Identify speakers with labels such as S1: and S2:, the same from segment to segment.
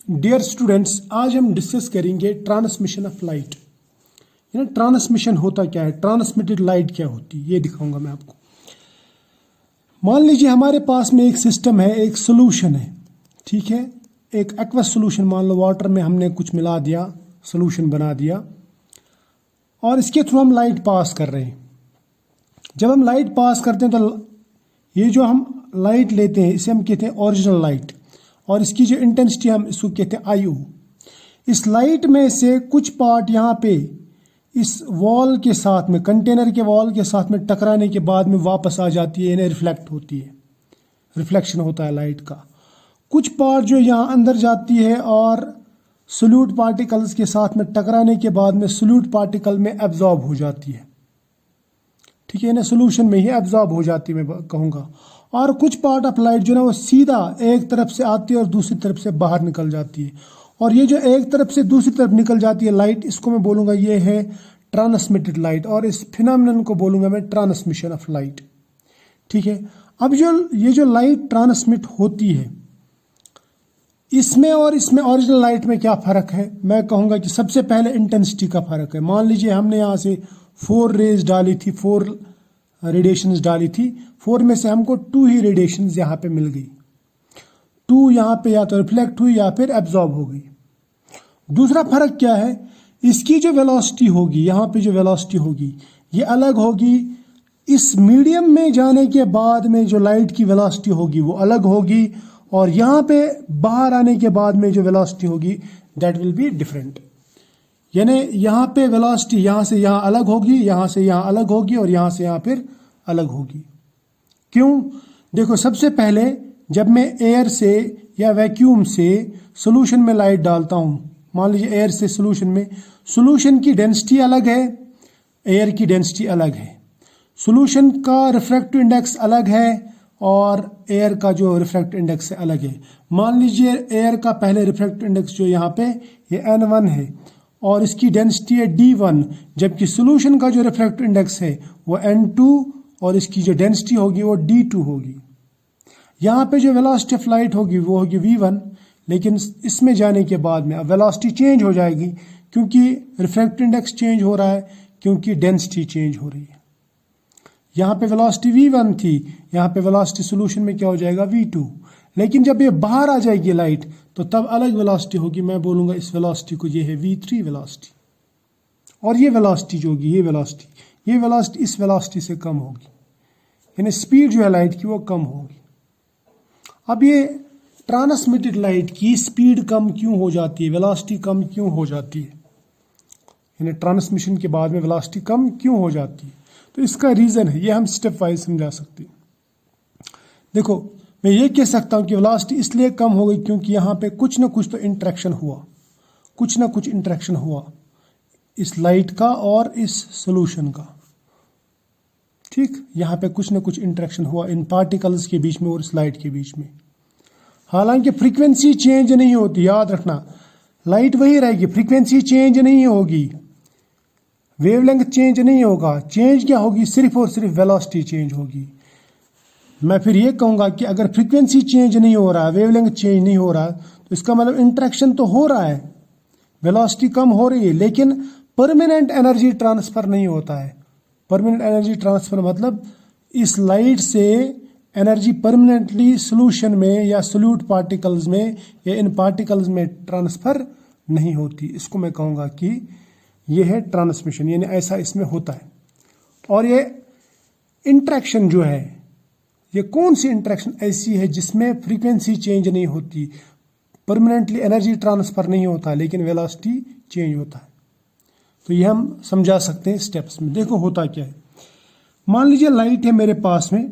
S1: Dear students, आज हम discuss करेंगे ट्रांसमिशन ऑफ लाइट। ट्रांसमिशन होता क्या है, ट्रांसमिटेड लाइट क्या होती है, ये दिखाऊंगा मैं आपको। मान लीजिए हमारे पास में एक सिस्टम है, एक सोल्यूशन है, ठीक है, एक एक्वस सोल्यूशन। मान लो वाटर में हमने कुछ मिला दिया, सोल्यूशन बना दिया, और इसके थ्रू हम लाइट पास कर रहे हैं। जब हम लाइट पास करते हैं तो ये जो हम लाइट लेते हैं इसे हम कहते हैं ओरिजिनल लाइट, और इसकी जो इंटेंसिटी हम इसको कहते हैं IO। इस लाइट में से कुछ पार्ट यहाँ पे इस वॉल के साथ में, कंटेनर के वॉल के साथ में टकराने के बाद में वापस आ जाती है, यानी रिफ्लेक्ट होती है, रिफ्लेक्शन होता है लाइट का। कुछ पार्ट जो यहाँ अंदर जाती है और सोल्यूट पार्टिकल्स के साथ में टकराने के बाद में सोल्यूट पार्टिकल में एब्जॉर्ब हो जाती है, ठीक है ना, सोल्यूशन में ही एब्जॉर्ब हो जाती है मैं कहूँगा। और कुछ पार्ट ऑफ लाइट जो ना वो सीधा एक तरफ से आती है और दूसरी तरफ से बाहर निकल जाती है। और ये जो एक तरफ से दूसरी तरफ निकल जाती है लाइट, इसको मैं बोलूँगा ये है ट्रांसमिटेड लाइट, और इस फिनोमेनन को बोलूँगा मैं ट्रांसमिशन ऑफ लाइट, ठीक है। अब ये जो लाइट ट्रांसमिट होती है, इसमें और इसमें ओरिजिनल लाइट में क्या फ़र्क है, मैं कहूँगा कि सबसे पहले इंटेंसिटी का फ़र्क है। मान लीजिए हमने यहाँ से 4 रेज डाली थी, 4 रेडिएशंस डाली थी, 4 में से हमको 2 ही रेडिएशंस यहाँ पे मिल गई। 2 यहाँ पे या तो रिफ्लेक्ट हुई या फिर एब्जॉर्ब हो गई। दूसरा फर्क क्या है, इसकी जो वेलोसिटी होगी, यहाँ पे जो वेलोसिटी होगी ये अलग होगी। इस मीडियम में जाने के बाद में जो लाइट की वेलोसिटी होगी वो अलग होगी, और यहाँ पे बाहर आने के बाद में जो वेलोसिटी होगी दैट विल बी डिफरेंट। यानी यहाँ पे वेलोसिटी यहाँ से यहाँ अलग होगी, यहाँ से यहाँ अलग होगी, और यहाँ से यहाँ फिर अलग होगी। क्यों? देखो, सबसे पहले जब मैं एयर से या वैक्यूम से सोल्यूशन में लाइट डालता हूँ, मान लीजिए एयर से सोल्यूशन में, सोल्यूशन की डेंसिटी अलग है, एयर की डेंसिटी अलग है, सोल्यूशन का रिफ्रैक्टिव इंडेक्स अलग है, और एयर का जो रिफ्रैक्टिव इंडेक्स है अलग है। मान लीजिए एयर का पहले रिफ्रैक्टिव इंडेक्स जो यहाँ पे ये N1 है और इसकी डेंसिटी है D1, जबकि सोल्यूशन का जो रिफ्रैक्टिव इंडेक्स है वो N2 और इसकी जो डेंसिटी होगी वो D2 होगी। यहाँ पे जो वेलोसिटी ऑफ लाइट होगी वो होगी V1, लेकिन इसमें जाने के बाद में अब वेलोसिटी चेंज हो जाएगी, क्योंकि रिफ्रैक्टिव इंडेक्स चेंज हो रहा है, क्योंकि डेंसिटी चेंज हो रही है। यहाँ पे वेलोसिटी V1 थी, यहाँ पे वेलोसिटी सोल्यूशन में क्या हो जाएगा V2। लेकिन जब ये बाहर आ जाएगी लाइट तो तब अलग वेलोसिटी होगी, मैं बोलूँगा इस वेलोसिटी को ये है V3 वेलोसिटी, और ये वेलोसिटी जो होगी ये वेलोसिटी इस वेलोसिटी से कम होगी, यानी स्पीड जो है लाइट की वो कम होगी। अब ये ट्रांसमिटेड लाइट की स्पीड कम क्यों हो जाती है, वेलोसिटी कम क्यों हो जाती है, यानी ट्रांसमिशन के बाद में वेलोसिटी कम क्यों हो जाती है, तो इसका रीज़न है, ये हम स्टेप वाइज समझा सकते हैं। देखो, मैं ये कह सकता हूँ कि वेलोसिटी इसलिए कम हो गई क्योंकि यहाँ पे कुछ ना कुछ तो इंटरेक्शन हुआ, इस लाइट का और इस सोल्यूशन का, ठीक। यहाँ पे कुछ ना कुछ इंटरेक्शन हुआ इन पार्टिकल्स के बीच में और इस लाइट के बीच में। हालांकि फ्रीक्वेंसी चेंज नहीं होती, याद रखना, लाइट वही रहेगी, फ्रीक्वेंसी चेंज नहीं होगी, वेवलेंथ चेंज नहीं होगा। चेंज क्या होगी, सिर्फ और सिर्फ वेलोसिटी चेंज होगी। मैं फिर ये कहूँगा कि अगर फ्रीक्वेंसी चेंज नहीं हो रहा है, वेवलेंथ चेंज नहीं हो रहा, तो इसका मतलब इंटरेक्शन तो हो रहा है, वेलोसिटी कम हो रही है, लेकिन परमानेंट एनर्जी ट्रांसफ़र नहीं होता है। परमानेंट एनर्जी ट्रांसफ़र मतलब इस लाइट से एनर्जी परमानेंटली सोल्यूशन में या सोल्यूट पार्टिकल्स में या इन पार्टिकल्स में ट्रांसफ़र नहीं होती। इसको मैं कहूँगा कि ये है ट्रांसमिशन, यानी ऐसा इसमें होता है। और ये इंटरेक्शन जो है, ये कौन सी इंटरेक्शन ऐसी है जिसमें फ्रीक्वेंसी चेंज नहीं होती, परमानेंटली एनर्जी ट्रांसफ़र नहीं होता, लेकिन वेलोसिटी चेंज होता है। तो ये हम समझा सकते हैं स्टेप्स में। देखो होता क्या है, मान लीजिए लाइट है मेरे पास में,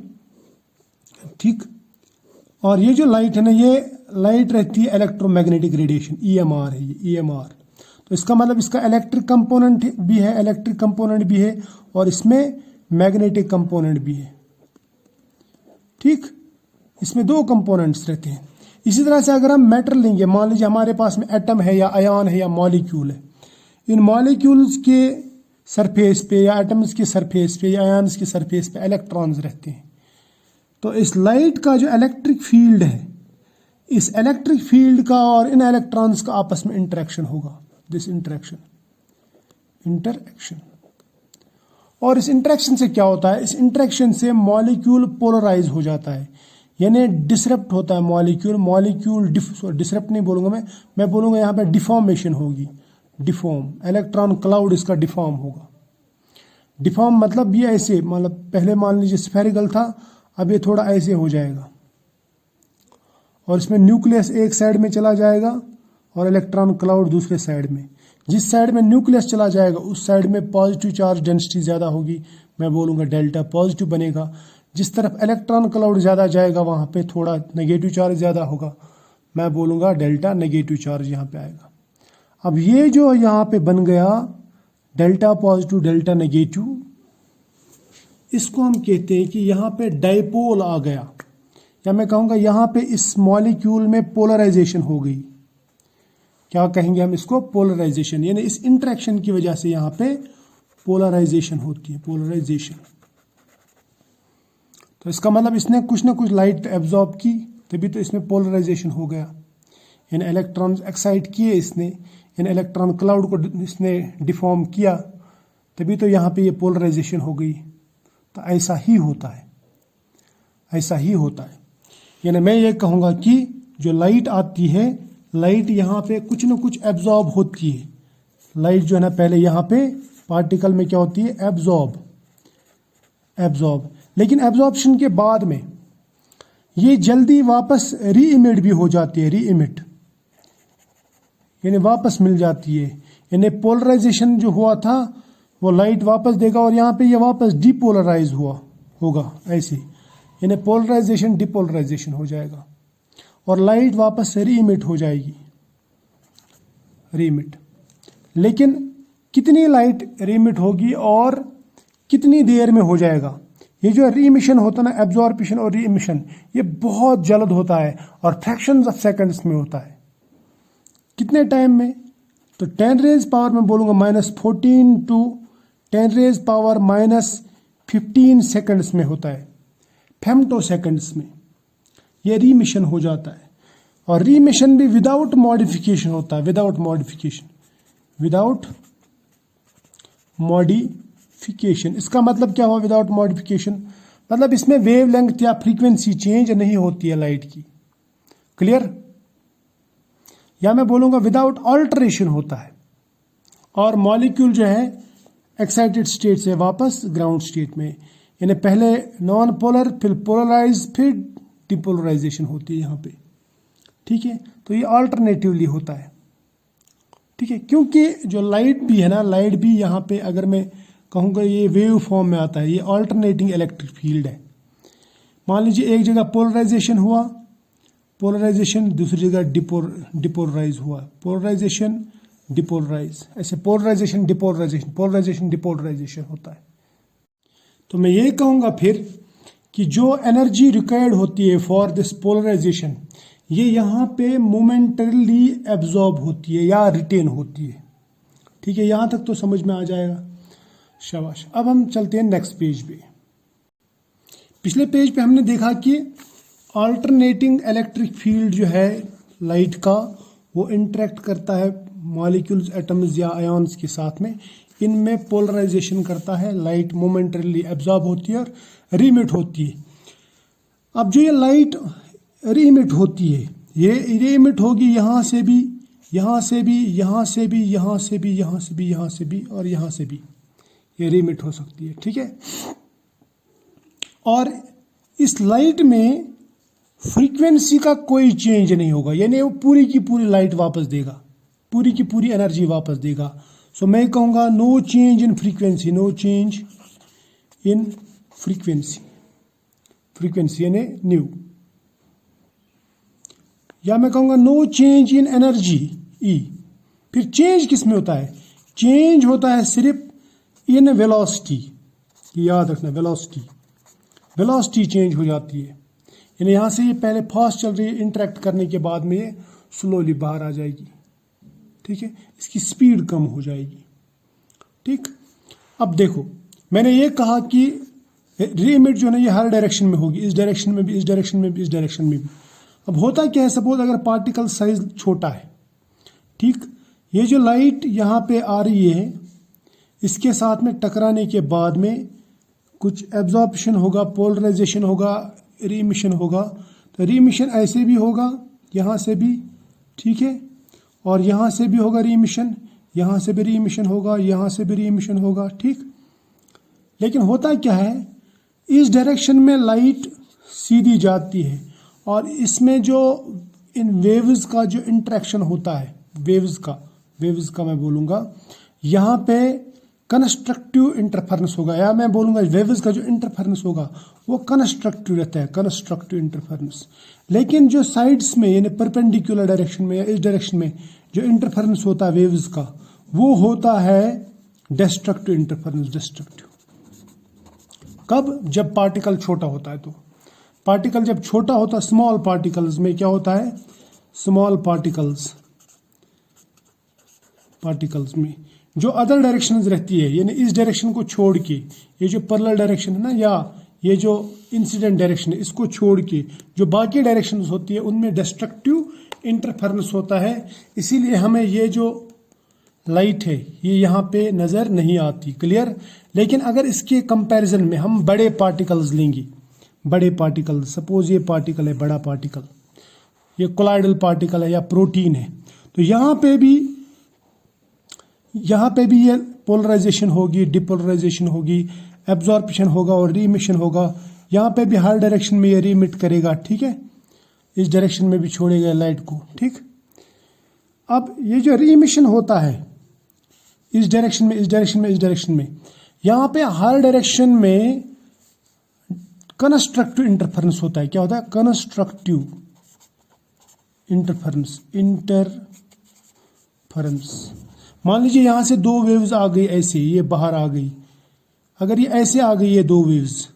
S1: ठीक, और ये जो लाइट है ना, ये लाइट रहती है इलेक्ट्रोमैग्नेटिक रेडिएशन, EMR है ये, EMR। तो इसका मतलब इसका इलेक्ट्रिक कंपोनेंट भी है और इसमें मैग्नेटिक कंपोनेंट भी है, ठीक। इसमें 2 कंपोनेंट्स रहते हैं। इसी तरह से अगर हम मैटर लेंगे, मान लीजिए हमारे पास में एटम है या आयन है या मॉलिक्यूल है, इन मॉलिक्यूल्स के सरफेस पे या एटम्स के सरफेस पे या आयन्स के सरफेस पे इलेक्ट्रॉन्स रहते हैं। तो इस लाइट का जो इलेक्ट्रिक फील्ड है, इस इलेक्ट्रिक फील्ड का और इन इलेक्ट्रॉन्स का आपस में इंटरेक्शन होगा, दिस इंटरेक्शन। और इस इंटरेक्शन से क्या होता है, इस इंटरेक्शन से मॉलिक्यूल पोलराइज हो जाता है, यानी डिसरप्ट होता है मॉलिक्यूल डिसरप्ट नहीं बोलूंगा मैं बोलूंगा यहाँ पे डिफॉर्मेशन होगी, डिफॉर्म, इलेक्ट्रॉन क्लाउड इसका डिफॉर्म होगा। डिफॉर्म मतलब ये ऐसे, मतलब पहले मान लीजिए स्फेरिकल था, अब ये थोड़ा ऐसे हो जाएगा और इसमें न्यूक्लियस एक साइड में चला जाएगा और इलेक्ट्रॉन क्लाउड दूसरे साइड में। जिस साइड में न्यूक्लियस चला जाएगा उस साइड में पॉजिटिव चार्ज डेंसिटी ज़्यादा होगी, मैं बोलूँगा डेल्टा पॉजिटिव बनेगा। जिस तरफ इलेक्ट्रॉन क्लाउड ज़्यादा जाएगा वहाँ पे थोड़ा नेगेटिव चार्ज ज़्यादा होगा, मैं बोलूँगा डेल्टा नेगेटिव चार्ज यहाँ पे आएगा। अब ये जो यहाँ पे बन गया डेल्टा पॉजिटिव डेल्टा नेगेटिव, इसको हम कहते हैं कि यहाँ पे डाइपोल आ गया, या मैं कहूँगा यहाँ पे इस मॉलिक्यूल में पोलराइजेशन हो गई। क्या कहेंगे हम इसको, पोलराइजेशन, यानी इस इंटरेक्शन की वजह से यहाँ पे पोलराइजेशन होती है, पोलराइजेशन। तो इसका मतलब इसने कुछ ना कुछ लाइट एब्जॉर्ब की, तभी तो इसमें पोलराइजेशन हो गया। इन इलेक्ट्रॉन एक्साइट किए इसने, इन इलेक्ट्रॉन क्लाउड को इसने डिफॉर्म किया, तभी तो यहाँ पे ये पोलराइजेशन हो गई। तो ऐसा ही होता है, ऐसा ही होता है। यानी मैं ये कहूँगा कि जो लाइट आती है, लाइट यहाँ पे कुछ ना कुछ एब्जॉर्ब होती है। लाइट जो है ना पहले यहाँ पे पार्टिकल में क्या होती है, एब्जॉर्ब, लेकिन एब्जॉर्प्शन के बाद में ये जल्दी वापस री इमिट भी हो जाती है, री इमिट यानी वापस मिल जाती है। यानी पोलराइजेशन जो हुआ था वो लाइट वापस देगा और यहाँ पे ये वापस डिपोलराइज होगा ऐसे, यानी पोलराइजेशन डिपोलराइजेशन हो जाएगा और लाइट वापस से रीइमिट हो जाएगी, रीइमिट। लेकिन कितनी लाइट रीइमिट होगी और कितनी देर में हो जाएगा, ये जो रीइमिशन होता है ना, एब्जॉर्प्शन और रीइमिशन, ये बहुत जल्द होता है और फ्रैक्शंस ऑफ सेकंड्स में होता है। कितने टाइम में, तो 10 रेज पावर में बोलूँगा -14 टू 10 रेज पावर -15 सेकंड्स में होता है, फेम्टो सेकंड्स में ये रीमिशन हो जाता है। और रीमिशन भी विदाउट मॉडिफिकेशन होता है, विदाउट मॉडिफिकेशन। इसका मतलब क्या हुआ विदाउट मॉडिफिकेशन, मतलब इसमें वेवलेंथ या फ्रीक्वेंसी चेंज नहीं होती है लाइट की, क्लियर। या मैं बोलूँगा विदाउट ऑल्टरेशन होता है और मॉलिक्यूल जो है एक्साइटेड स्टेट से वापस ग्राउंड स्टेट में, यानी पहले नॉन पोलर फिर पोलराइज फिर डिपोलराइजेशन होती है यहाँ पे, ठीक है। तो ये अल्टरनेटिवली होता है, ठीक है, क्योंकि जो लाइट भी है ना, लाइट भी यहाँ पे अगर मैं कहूँगा ये वेव फॉर्म में आता है, ये अल्टरनेटिंग इलेक्ट्रिक फील्ड है। मान लीजिए एक जगह पोलराइजेशन हुआ, पोलराइजेशन, दूसरी जगह डिपोलराइज हुआ, पोलराइजेशन डिपोलराइज, ऐसे पोलराइजेशन डिपोलराइजेशन, पोलराइजेशन डिपोलराइजेशन होता है। तो मैं ये कहूँगा फिर कि जो एनर्जी रिक्वायर्ड होती है फॉर दिस पोलराइजेशन, ये यहाँ पे मोमेंटरली एब्जॉर्ब होती है या रिटेन होती है, ठीक है। यहाँ तक तो समझ में आ जाएगा, शाबाश। अब हम चलते हैं नेक्स्ट पेज पे। पिछले पेज पे हमने देखा कि अल्टरनेटिंग इलेक्ट्रिक फील्ड जो है लाइट का, वो इंटरेक्ट करता है मॉलिक्यूल्स, एटम्स या आयन्स के साथ में, इनमें पोलराइजेशन करता है, लाइट मोमेंटरली एब्जॉर्ब होती है और रीमिट होती है। अब जो ये लाइट रीमिट होती है, ये रीमिट होगी यहाँ से भी, यहाँ से भी, यहाँ से भी, यहाँ से भी, यहाँ से भी, यहाँ से भी और यहाँ से भी, ये रीमिट हो सकती है, ठीक है। और इस लाइट में फ्रीक्वेंसी का कोई चेंज नहीं होगा, यानी वो पूरी की पूरी लाइट वापस देगा, पूरी की पूरी एनर्जी वापस देगा। सो मैं कहूँगा no change in frequency, no change in frequency, frequency यानी न्यू। या मैं कहूँगा no change in energy, E. फिर चेंज किस में होता है, चेंज होता है सिर्फ इन वेलोसिटी, याद रखना, वेलोसिटी, वेलोसिटी चेंज हो जाती है। यानी यहाँ से ये पहले फास्ट चल रही है, इंटरेक्ट करने के बाद में ये स्लोली बाहर आ जाएगी, ठीक है, इसकी स्पीड कम हो जाएगी, ठीक। अब देखो मैंने ये कहा कि रीइमिट जो है ये हर डायरेक्शन में होगी, इस डायरेक्शन में भी, इस डायरेक्शन में भी, इस डायरेक्शन में भी। अब होता क्या है, सपोज अगर पार्टिकल साइज छोटा है, ठीक, ये जो लाइट यहाँ पे आ रही है, इसके साथ में टकराने के बाद में कुछ एब्जॉर्प्शन होगा, पोलराइजेशन होगा, रीमिशन होगा। तो रीमिशन ऐसे भी होगा, यहाँ से भी, ठीक है, और यहाँ से भी होगा रीमिशन, यहाँ से भी रीमिशन होगा, यहाँ से भी रीमिशन होगा, ठीक। लेकिन होता क्या है, इस डायरेक्शन में लाइट सीधी जाती है और इसमें जो इन वेव्स का जो इंटरेक्शन होता है, वेव्स का मैं बोलूँगा, यहाँ पे कंस्ट्रक्टिव इंटरफेरेंस होगा, या मैं बोलूँगा वेव्स का जो इंटरफेरेंस होगा वो कंस्ट्रक्टिव रहता है, कंस्ट्रक्टिव इंटरफेरेंस। लेकिन जो साइड्स में यानी परपेंडिकुलर डायरेक्शन में या इस डायरेक्शन में जो इंटरफेरेंस होता है वेव्स का, वो होता है डिस्ट्रक्टिव इंटरफेरेंस, डिस्ट्रक्टिव। कब? जब पार्टिकल छोटा होता है। तो पार्टिकल जब छोटा होता है, स्मॉल पार्टिकल्स में क्या होता है, स्मॉल पार्टिकल्स में जो अदर डायरेक्शंस रहती है, यानी इस डायरेक्शन को छोड़ के, ये जो पैरेलल डायरेक्शन है ना, या ये जो इंसिडेंट डायरेक्शन है, इसको छोड़ के जो बाकी डायरेक्शंस होती है उनमें डिस्ट्रक्टिव इंटरफेरेंस होता है। इसीलिए हमें ये जो लाइट है ये यहाँ पे नज़र नहीं आती, क्लियर। लेकिन अगर इसके कंपैरिजन में हम बड़े पार्टिकल्स लेंगे, बड़े पार्टिकल, सपोज ये पार्टिकल है, बड़ा पार्टिकल, ये कोलाइडल पार्टिकल है या प्रोटीन है, तो यहाँ पे भी ये पोलराइजेशन होगी, डिपोलराइजेशन होगी, एब्जॉर्प्शन होगा और रीमिशन होगा। यहाँ पे भी हर डायरेक्शन में ये रीमिट करेगा, ठीक है, इस डायरेक्शन में भी छोड़ेगा लाइट को, ठीक। अब ये जो रीमिशन होता है इस डायरेक्शन में, इस डायरेक्शन में, इस डायरेक्शन में, यहाँ पे हर डायरेक्शन में कंस्ट्रक्टिव इंटरफेरेंस होता है। क्या होता है? कंस्ट्रक्टिव इंटरफेरेंस, मान लीजिए यहाँ से दो वेव्स आ गई ऐसे, ये बाहर आ गई, अगर ये ऐसे आ गई ये दो वेव्स,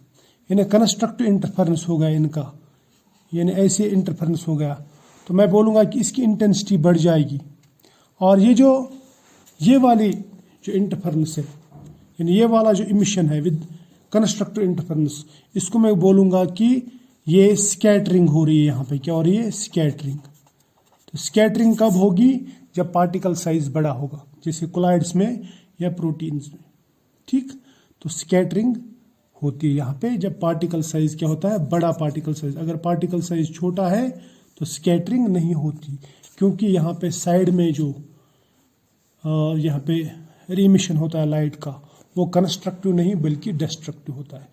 S1: यानी कंस्ट्रक्टिव इंटरफेरेंस हो गया इनका, यानी ऐसे इंटरफेरेंस हो गया, तो मैं बोलूँगा कि इसकी इंटेंसिटी बढ़ जाएगी। और ये वाली जो इंटरफेरेंस है, यानी ये वाला जो इमिशन है विद कंस्ट्रक्टिव इंटरफेरेंस, इसको मैं बोलूँगा कि ये स्कैटरिंग हो रही है। यहाँ पे क्या हो रही है? स्कैटरिंग। तो स्कैटरिंग कब होगी? जब पार्टिकल साइज बड़ा होगा, जैसे कोलाइड्स में या प्रोटीन्स में, ठीक। तो स्कैटरिंग होती है यहाँ पे जब पार्टिकल साइज क्या होता है? बड़ा पार्टिकल साइज। अगर पार्टिकल साइज छोटा है तो स्कैटरिंग नहीं होती, क्योंकि यहाँ पे साइड में जो यहाँ पे रीमिशन होता है लाइट का, वो कंस्ट्रक्टिव नहीं बल्कि डिस्ट्रक्टिव होता है,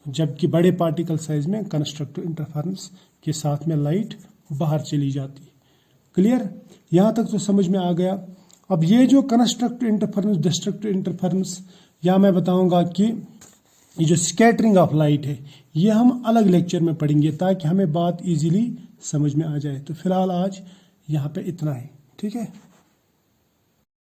S1: जबकि बड़े पार्टिकल साइज में कंस्ट्रक्टिव इंटरफेरेंस के साथ में लाइट बाहर चली जाती है। क्लियर? यहाँ तक तो समझ में आ गया। अब ये जो कंस्ट्रक्टिव इंटरफेरेंस, डिस्ट्रक्टिव इंटरफेरेंस, या मैं बताऊंगा कि ये जो स्कैटरिंग ऑफ लाइट है, ये हम अलग लेक्चर में पढ़ेंगे ताकि हमें बात इजीली समझ में आ जाए। तो फिलहाल आज यहाँ पे इतना ही, ठीक है।